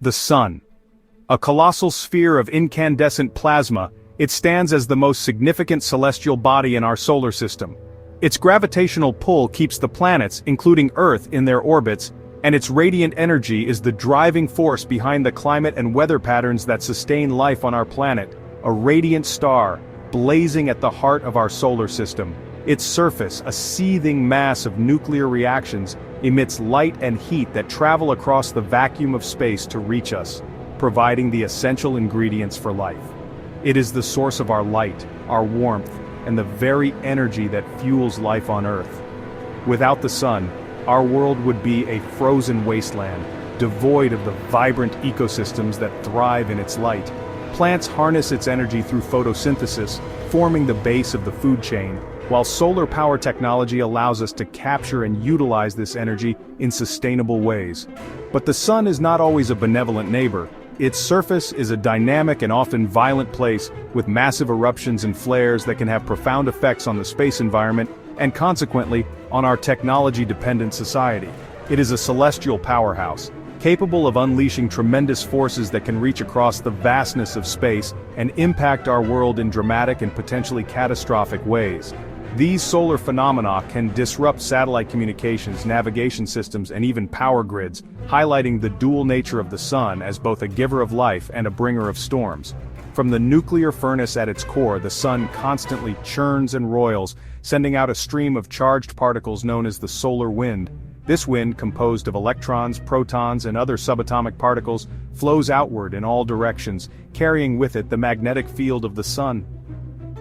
The Sun. A colossal sphere of incandescent plasma, it stands as the most significant celestial body in our solar system. Its gravitational pull keeps the planets, including Earth, in their orbits, and its radiant energy is the driving force behind the climate and weather patterns that sustain life on our planet. A radiant star, blazing at the heart of our solar system. Its surface, a seething mass of nuclear reactions, emits light and heat that travel across the vacuum of space to reach us, providing the essential ingredients for life. It is the source of our light, our warmth, and the very energy that fuels life on Earth. Without the sun, our world would be a frozen wasteland, devoid of the vibrant ecosystems that thrive in its light. Plants harness its energy through photosynthesis, forming the base of the food chain, while solar power technology allows us to capture and utilize this energy in sustainable ways. But the sun is not always a benevolent neighbor. Its surface is a dynamic and often violent place, with massive eruptions and flares that can have profound effects on the space environment, and consequently, on our technology-dependent society. It is a celestial powerhouse, capable of unleashing tremendous forces that can reach across the vastness of space and impact our world in dramatic and potentially catastrophic ways. These solar phenomena can disrupt satellite communications, navigation systems, and even power grids, highlighting the dual nature of the sun as both a giver of life and a bringer of storms. From the nuclear furnace at its core, the sun constantly churns and roils, sending out a stream of charged particles known as the solar wind. This wind, composed of electrons, protons, and other subatomic particles, flows outward in all directions, carrying with it the magnetic field of the sun.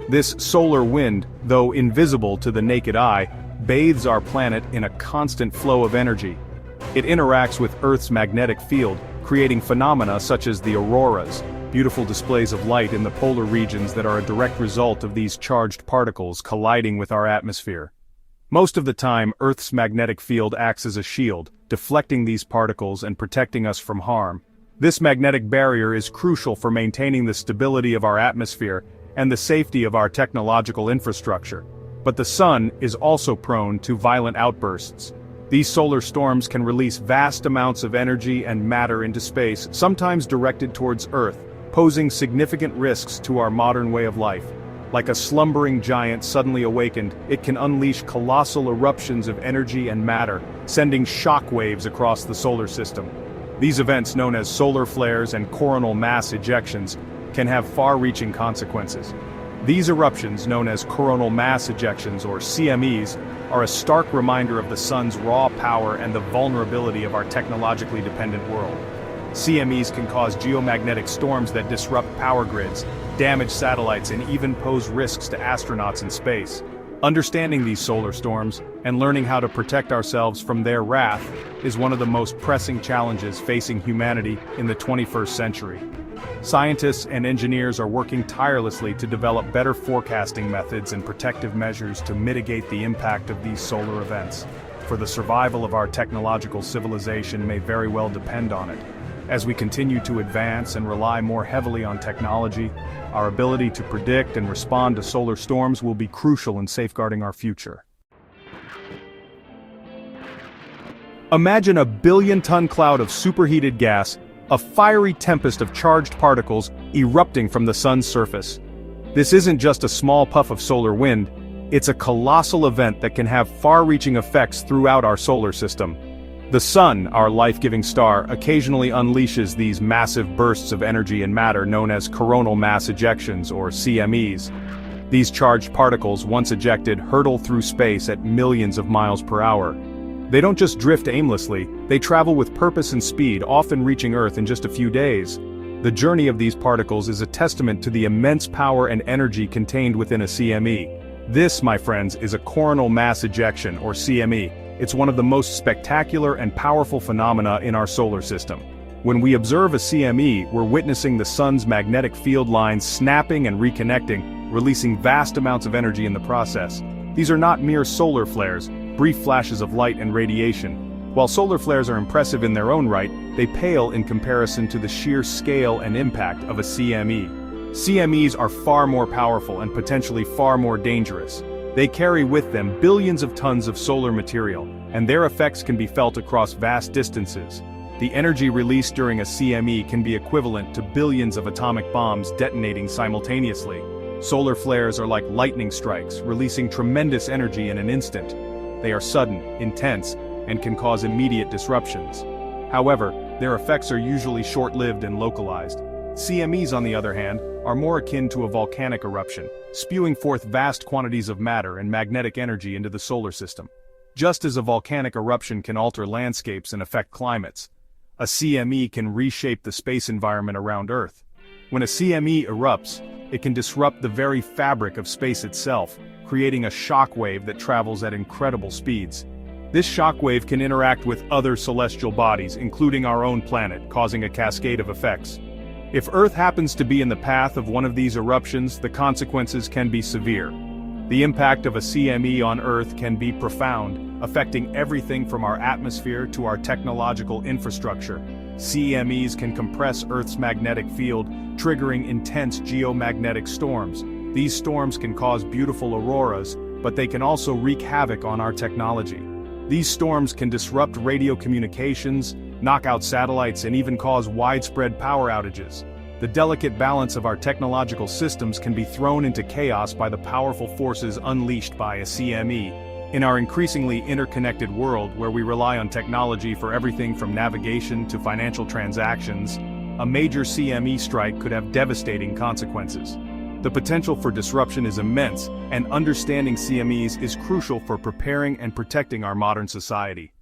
This solar wind, though invisible to the naked eye, bathes our planet in a constant flow of energy. It interacts with Earth's magnetic field, creating phenomena such as the auroras, beautiful displays of light in the polar regions that are a direct result of these charged particles colliding with our atmosphere. Most of the time, Earth's magnetic field acts as a shield, deflecting these particles and protecting us from harm. This magnetic barrier is crucial for maintaining the stability of our atmosphere and the safety of our technological infrastructure. But the sun is also prone to violent outbursts. These solar storms can release vast amounts of energy and matter into space, sometimes directed towards Earth, posing significant risks to our modern way of life. Like a slumbering giant suddenly awakened, it can unleash colossal eruptions of energy and matter, sending shock waves across the solar system. These events, known as solar flares and coronal mass ejections, can have far-reaching consequences. These eruptions, known as coronal mass ejections or CMEs, are a stark reminder of the sun's raw power and the vulnerability of our technologically dependent world. CMEs can cause geomagnetic storms that disrupt power grids, damage satellites, and even pose risks to astronauts in space. Understanding these solar storms, and learning how to protect ourselves from their wrath, is one of the most pressing challenges facing humanity in the 21st century. Scientists and engineers are working tirelessly to develop better forecasting methods and protective measures to mitigate the impact of these solar events. For the survival of our technological civilization may very well depend on it. As we continue to advance and rely more heavily on technology, our ability to predict and respond to solar storms will be crucial in safeguarding our future. Imagine a billion-ton cloud of superheated gas, a fiery tempest of charged particles erupting from the sun's surface. This isn't just a small puff of solar wind, it's a colossal event that can have far-reaching effects throughout our solar system. The sun, our life-giving star, occasionally unleashes these massive bursts of energy and matter known as coronal mass ejections or CMEs. These charged particles, once ejected, hurtle through space at millions of miles per hour. They don't just drift aimlessly, they travel with purpose and speed, often reaching Earth in just a few days. The journey of these particles is a testament to the immense power and energy contained within a CME. This, my friends, is a coronal mass ejection or CME. It's one of the most spectacular and powerful phenomena in our solar system. When we observe a CME, we're witnessing the sun's magnetic field lines snapping and reconnecting, releasing vast amounts of energy in the process. These are not mere solar flares, brief flashes of light and radiation. While solar flares are impressive in their own right, they pale in comparison to the sheer scale and impact of a CME. CMEs are far more powerful and potentially far more dangerous. They carry with them billions of tons of solar material, and their effects can be felt across vast distances. The energy released during a CME can be equivalent to billions of atomic bombs detonating simultaneously. Solar flares are like lightning strikes, releasing tremendous energy in an instant. They are sudden, intense, and can cause immediate disruptions. However, their effects are usually short-lived and localized. CMEs, on the other hand, are more akin to a volcanic eruption, spewing forth vast quantities of matter and magnetic energy into the solar system. Just as a volcanic eruption can alter landscapes and affect climates, a CME can reshape the space environment around Earth. When a CME erupts, it can disrupt the very fabric of space itself, creating a shockwave that travels at incredible speeds. This shockwave can interact with other celestial bodies, including our own planet, causing a cascade of effects. If Earth happens to be in the path of one of these eruptions, the consequences can be severe. The impact of a CME on Earth can be profound, affecting everything from our atmosphere to our technological infrastructure. CMEs can compress Earth's magnetic field, triggering intense geomagnetic storms. These storms can cause beautiful auroras, but they can also wreak havoc on our technology. These storms can disrupt radio communications, knock out satellites, and even cause widespread power outages. The delicate balance of our technological systems can be thrown into chaos by the powerful forces unleashed by a CME. In our increasingly interconnected world where we rely on technology for everything from navigation to financial transactions, a major CME strike could have devastating consequences. The potential for disruption is immense, and understanding CMEs is crucial for preparing and protecting our modern society.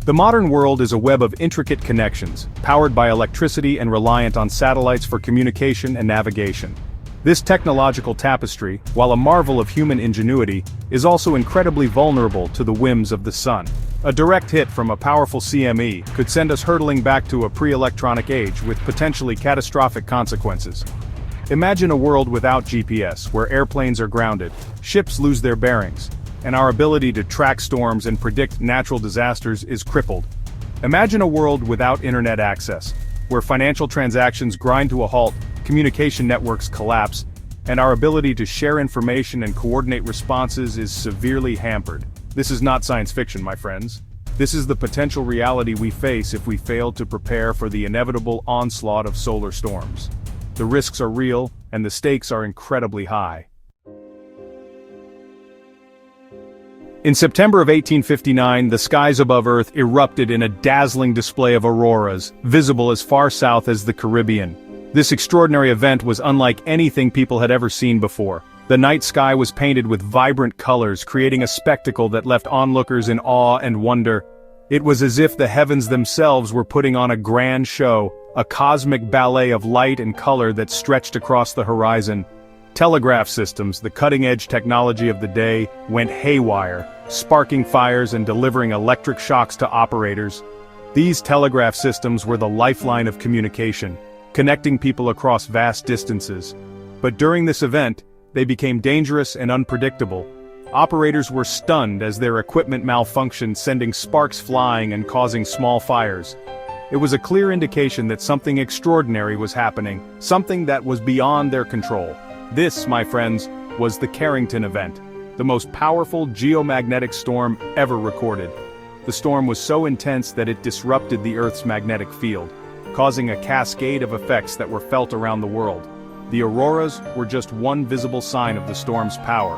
The modern world is a web of intricate connections, powered by electricity and reliant on satellites for communication and navigation. This technological tapestry, while a marvel of human ingenuity, is also incredibly vulnerable to the whims of the sun. A direct hit from a powerful CME could send us hurtling back to a pre-electronic age with potentially catastrophic consequences. Imagine a world without GPS, where airplanes are grounded, ships lose their bearings, and our ability to track storms and predict natural disasters is crippled. Imagine a world without internet access, where financial transactions grind to a halt, communication networks collapse, and our ability to share information and coordinate responses is severely hampered. This is not science fiction, my friends. This is the potential reality we face if we fail to prepare for the inevitable onslaught of solar storms. The risks are real, and the stakes are incredibly high. In September of 1859, the skies above Earth erupted in a dazzling display of auroras, visible as far south as the Caribbean. This extraordinary event was unlike anything people had ever seen before. The night sky was painted with vibrant colors, creating a spectacle that left onlookers in awe and wonder. It was as if the heavens themselves were putting on a grand show, a cosmic ballet of light and color that stretched across the horizon. Telegraph systems, the cutting-edge technology of the day, went haywire, sparking fires and delivering electric shocks to operators. These telegraph systems were the lifeline of communication, connecting people across vast distances. But during this event, they became dangerous and unpredictable. Operators were stunned as their equipment malfunctioned, sending sparks flying and causing small fires. It was a clear indication that something extraordinary was happening, something that was beyond their control. This, my friends, was the Carrington event, the most powerful geomagnetic storm ever recorded. The storm was so intense that it disrupted the Earth's magnetic field, causing a cascade of effects that were felt around the world. The auroras were just one visible sign of the storm's power.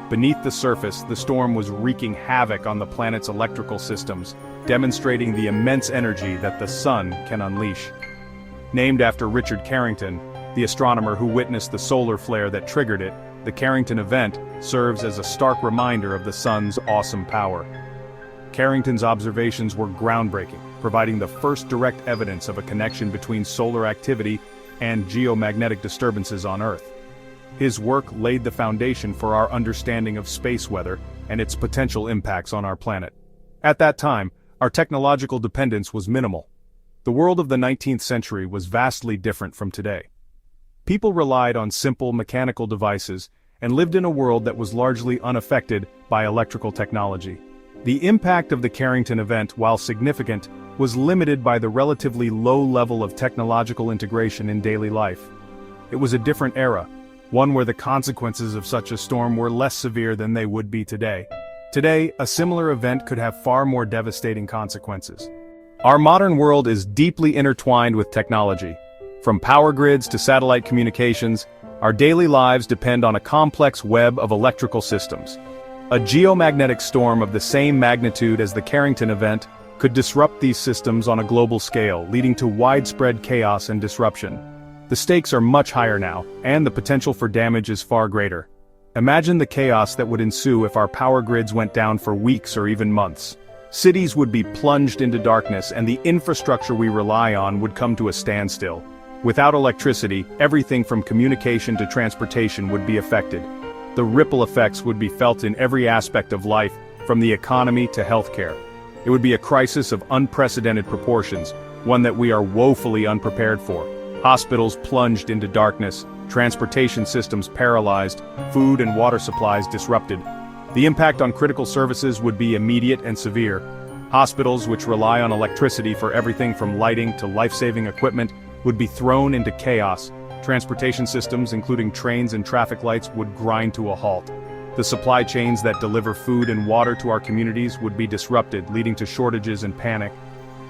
Beneath the surface, the storm was wreaking havoc on the planet's electrical systems, demonstrating the immense energy that the sun can unleash. Named after Richard Carrington, the astronomer who witnessed the solar flare that triggered it, the Carrington event serves as a stark reminder of the sun's awesome power. Carrington's observations were groundbreaking, providing the first direct evidence of a connection between solar activity and geomagnetic disturbances on Earth. His work laid the foundation for our understanding of space weather and its potential impacts on our planet. At that time, our technological dependence was minimal. The world of the 19th century was vastly different from today. People relied on simple mechanical devices and lived in a world that was largely unaffected by electrical technology. The impact of the Carrington event, while significant, was limited by the relatively low level of technological integration in daily life. It was a different era, one where the consequences of such a storm were less severe than they would be today. Today, a similar event could have far more devastating consequences. Our modern world is deeply intertwined with technology. From power grids to satellite communications, our daily lives depend on a complex web of electrical systems. A geomagnetic storm of the same magnitude as the Carrington event could disrupt these systems on a global scale, leading to widespread chaos and disruption. The stakes are much higher now, and the potential for damage is far greater. Imagine the chaos that would ensue if our power grids went down for weeks or even months. Cities would be plunged into darkness, and the infrastructure we rely on would come to a standstill. Without electricity, everything from communication to transportation would be affected. The ripple effects would be felt in every aspect of life, from the economy to healthcare. It would be a crisis of unprecedented proportions, one that we are woefully unprepared for. Hospitals plunged into darkness, transportation systems paralyzed, food and water supplies disrupted. The impact on critical services would be immediate and severe. Hospitals, which rely on electricity for everything from lighting to life-saving equipment, would be thrown into chaos. Transportation systems, including trains and traffic lights, would grind to a halt. The supply chains that deliver food and water to our communities would be disrupted, leading to shortages and panic.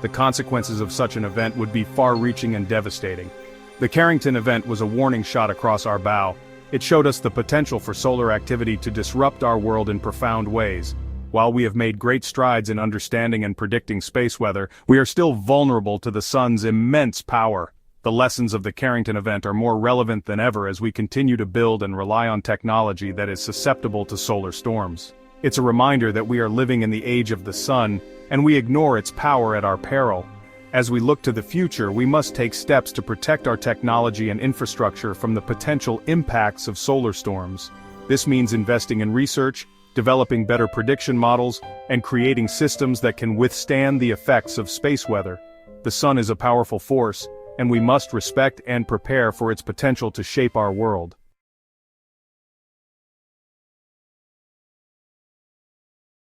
The consequences of such an event would be far-reaching and devastating. The Carrington event was a warning shot across our bow. It showed us the potential for solar activity to disrupt our world in profound ways. While we have made great strides in understanding and predicting space weather, we are still vulnerable to the sun's immense power. The lessons of the Carrington event are more relevant than ever as we continue to build and rely on technology that is susceptible to solar storms. It's a reminder that we are living in the age of the sun, and we ignore its power at our peril. As we look to the future, we must take steps to protect our technology and infrastructure from the potential impacts of solar storms. This means investing in research, developing better prediction models, and creating systems that can withstand the effects of space weather. The sun is a powerful force, and we must respect and prepare for its potential to shape our world.